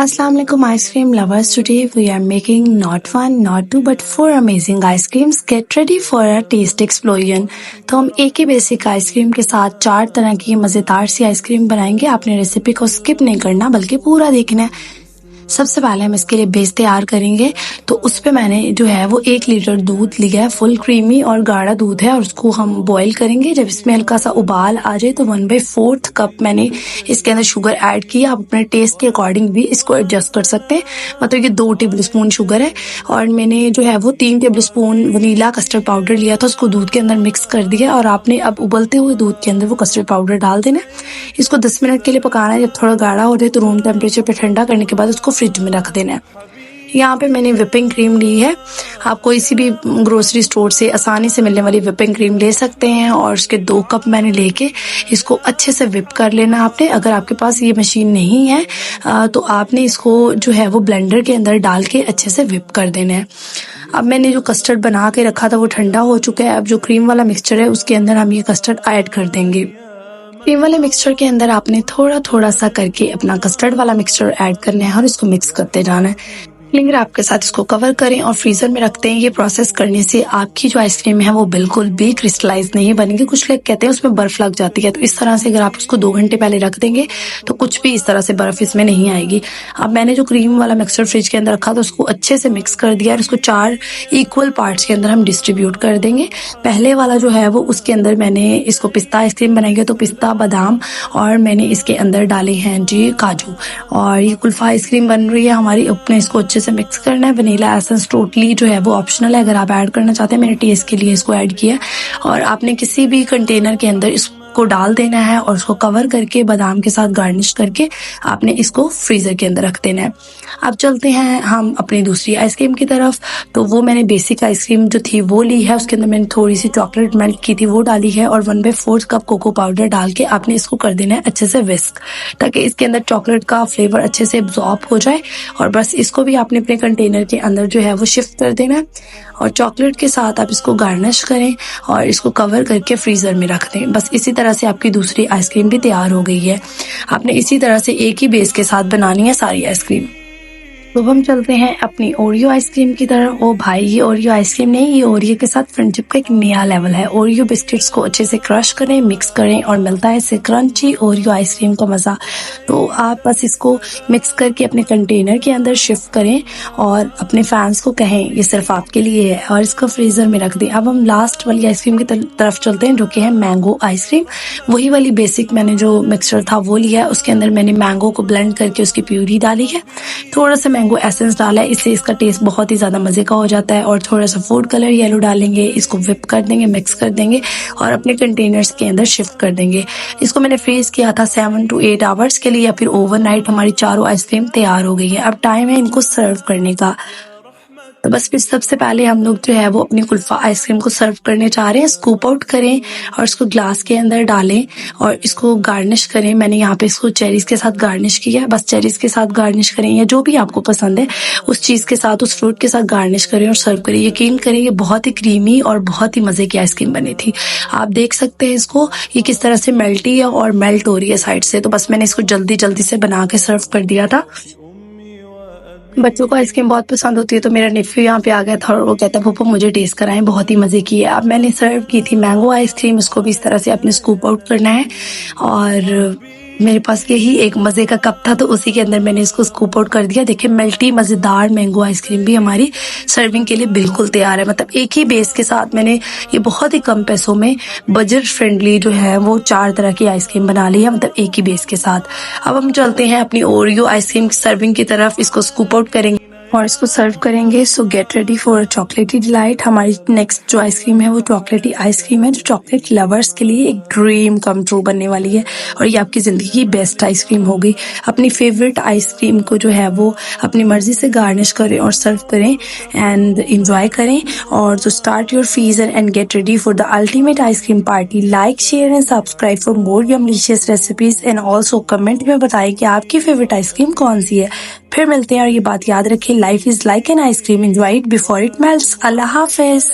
Assalamu alaikum ice cream lovers. Today we are making not one, not two but four amazing ice creams. Get ready for a taste explosion. तो हम एक ही basic ice cream के साथ 4 तरह की मज़ेदार सी ice cream बनाएंगे। आपने रेसिपी को स्किप नहीं करना बल्कि पूरा देखना है। सबसे पहले हम इसके लिए बेस तैयार करेंगे। तो उस पे मैंने जो है वो 1 लीटर दूध लिया है, फुल क्रीमी और गाढ़ा दूध है और उसको हम बॉईल करेंगे। जब इसमें हल्का सा उबाल आ जाए तो 1/4 कप मैंने इसके अंदर शुगर ऐड किया। आप अपने टेस्ट के अकॉर्डिंग भी इसको एडजस्ट कर सकते हैं। मतलब कि 2 टेबल स्पून शुगर है और मैंने जो है वो 3 table spoon vanilla custard powder लिया था, उसको दूध के अंदर मिक्स कर दिया और आपने अब उबलते हुए दूध के अंदर वो कस्टर्ड पाउडर डाल देना है। इसको 10 मिनट के लिए पकाना है। जब थोड़ा गाढ़ा हो जाए तो रूम टेम्परेचर पे ठंडा करने के बाद उसको फ्रिज में रख देना है। यहाँ पे मैंने विपिंग क्रीम ली है। आप कोई सी भी ग्रोसरी स्टोर से आसानी से मिलने वाली विपिंग क्रीम ले सकते हैं और उसके 2 कप मैंने लेके इसको अच्छे से विप कर लेना आपने। अगर आपके पास ये मशीन नहीं है तो आपने इसको जो है वो ब्लेंडर के अंदर डाल के अच्छे से विप कर देना है। अब मैंने जो कस्टर्ड बना के रखा था वो ठंडा हो चुका है। अब जो क्रीम वाला मिक्सचर है उसके अंदर हम ये कस्टर्ड ऐड कर देंगे। क्रीम वाले मिक्सचर के अंदर आपने थोड़ा थोड़ा सा करके अपना कस्टर्ड वाला मिक्सचर ऐड करना है और इसको मिक्स करते जाना है। फिंगर आपके साथ इसको कवर करें और फ्रीजर में रखते हैं। ये प्रोसेस करने से आपकी जो आइसक्रीम है वो बिल्कुल भी क्रिस्टलाइज नहीं बनेगी। कुछ लोग कहते हैं उसमें बर्फ लग जाती है, तो इस तरह से अगर आप उसको 2 घंटे पहले रख देंगे तो कुछ भी इस तरह से बर्फ इसमें नहीं आएगी। अब मैंने जो क्रीम वाला मिक्सचर फ्रिज के अंदर रखा था उसको अच्छे से मिक्स कर दिया और उसको 4 इक्वल पार्ट्स के अंदर हम डिस्ट्रीब्यूट कर देंगे। पहले वाला जो है वो उसके अंदर मैंने इसको पिस्ता आइसक्रीम बनाएंगे तो पिस्ता, बादाम और मैंने इसके अंदर डाले हैं जी काजू। और ये कुल्फा आइसक्रीम बन रही है हमारी। अपने इसको अच्छे से मिक्स करना है। वनीला एसेंस टोटली जो है वो ऑप्शनल है, अगर आप ऐड करना चाहते हैं। मैंने टेस्ट के लिए इसको ऐड किया और आपने किसी भी कंटेनर के अंदर इसको डाल देना है और उसको कवर करके बादाम के साथ गार्निश करके आपने इसको फ्रीजर के अंदर रख देना है। अब चलते हैं हम अपनी दूसरी आइसक्रीम की तरफ। तो वो मैंने बेसिक आइसक्रीम जो थी वो ली है, उसके अंदर मैंने थोड़ी सी चॉकलेट मेल्ट की थी वो डाली है और 1/4 कप कोको पाउडर डाल के आपने इसको कर देना है अच्छे से विस्क, ताकि इसके अंदर चॉकलेट का फ्लेवर अच्छे से एब्जॉर्ब हो जाए। और बस इसको भी आपने अपने कंटेनर के अंदर जो है वो शिफ्ट कर देना है और चॉकलेट के साथ आप इसको गार्निश करें और इसको कवर करके फ्रीजर में रख दें। बस इसी तरह से आपकी दूसरी आइसक्रीम भी तैयार हो गई है। आपने इसी तरह से एक ही बेस के साथ बनानी है सारी आइसक्रीम। तो हम चलते हैं अपनी ओरियो आइसक्रीम की तरफ। ओ भाई, ये ओरियो आइसक्रीम नहीं, ये ओरियो के साथ फ्रेंडशिप का एक नया लेवल है। ओरियो बिस्किट्स को अच्छे से क्रश करें, मिक्स करें और मिलता है इससे क्रंची ओरियो आइसक्रीम का मज़ा। तो आप बस इसको मिक्स करके अपने कंटेनर के अंदर शिफ्ट करें और अपने फैंस को कहें ये सिर्फ आपके लिए है और इसको फ्रीज़र में रख दें। अब हम लास्ट वाली आइसक्रीम की तरफ चलते हैं जो कि है मैंगो आइसक्रीम। वही वाली बेसिक मैंने जो मिक्सचर था वो लिया है, उसके अंदर मैंने मैंगो को ब्लेंड करके उसकी प्यूरी डाली है, थोड़ा सा मैंगो एसेंस डाला है, इससे इसका टेस्ट बहुत ही ज़्यादा मज़े का हो जाता है। और थोड़ा सा फूड कलर येलो डालेंगे, इसको विप कर देंगे, मिक्स कर देंगे और अपने कंटेनर्स के अंदर शिफ्ट कर देंगे। इसको मैंने फ्रीज किया था 7 to 8 आवर्स के लिए या फिर ओवरनाइट। हमारी चारों आइसक्रीम तैयार हो गई है। अब टाइम है इनको सर्व करने का। तो बस फिर सबसे पहले हम लोग जो है वो अपनी कुल्फा आइसक्रीम को सर्व करने चाह रहे हैं। स्कूप आउट करें और इसको ग्लास के अंदर डालें और इसको गार्निश करें। मैंने यहाँ पे इसको चेरीज के साथ गार्निश किया है। बस चेरीज के साथ गार्निश करें या जो भी आपको पसंद है उस चीज़ के साथ, उस फ्रूट के साथ गार्निश करें और सर्व करें। यकीन करें ये बहुत ही क्रीमी और बहुत ही मज़े की आइसक्रीम बनी थी। आप देख सकते हैं इसको, ये किस तरह से मेल्टी है और मेल्ट हो रही है साइड से। तो बस मैंने इसको जल्दी जल्दी से बना के सर्व कर दिया था। बच्चों को आइसक्रीम बहुत पसंद होती है तो मेरा नेफ्यू यहाँ पे आ गया था और वो कहता है पापा मुझे टेस्ट कराएं, बहुत ही मज़े की है। अब मैंने सर्व की थी मैंगो आइसक्रीम, उसको भी इस तरह से अपने स्कूप आउट करना है और मेरे पास यही एक मज़े का कप था तो उसी के अंदर मैंने इसको स्कूप आउट कर दिया। देखिए मेल्टी मज़ेदार मैंगो आइसक्रीम भी हमारी सर्विंग के लिए बिल्कुल तैयार है। मतलब एक ही बेस के साथ मैंने ये बहुत ही कम पैसों में बजट फ्रेंडली जो है वो 4 तरह की आइसक्रीम बना ली है, मतलब एक ही बेस के साथ। अब हम चलते हैं अपनी ओरियो आइसक्रीम सर्विंग की तरफ। इसको स्कूप आउट करेंगे और इसको सर्व करेंगे। सो गेट रेडी फॉर अ चॉकलेटी डिलाइट। हमारी नेक्स्ट जो आइसक्रीम है वो चॉकलेटी आइसक्रीम है जो चॉकलेट लवर्स के लिए एक ड्रीम कम ट्रू बनने वाली है और ये आपकी ज़िंदगी की बेस्ट आइसक्रीम होगी। अपनी फेवरेट आइसक्रीम को जो है वो अपनी मर्जी से गार्निश करें और सर्व करें एंड इंजॉय करें। और तो start your freezer and get ready for the ultimate ice cream party. Like, share and subscribe for more yummylicious recipes and also comment में बताएं कि आपकी फेवरेट आइसक्रीम कौन सी है। फिर मिलते हैं और ये बात याद रखें, life is like an ice cream, enjoy it before it melts. Allah Hafiz.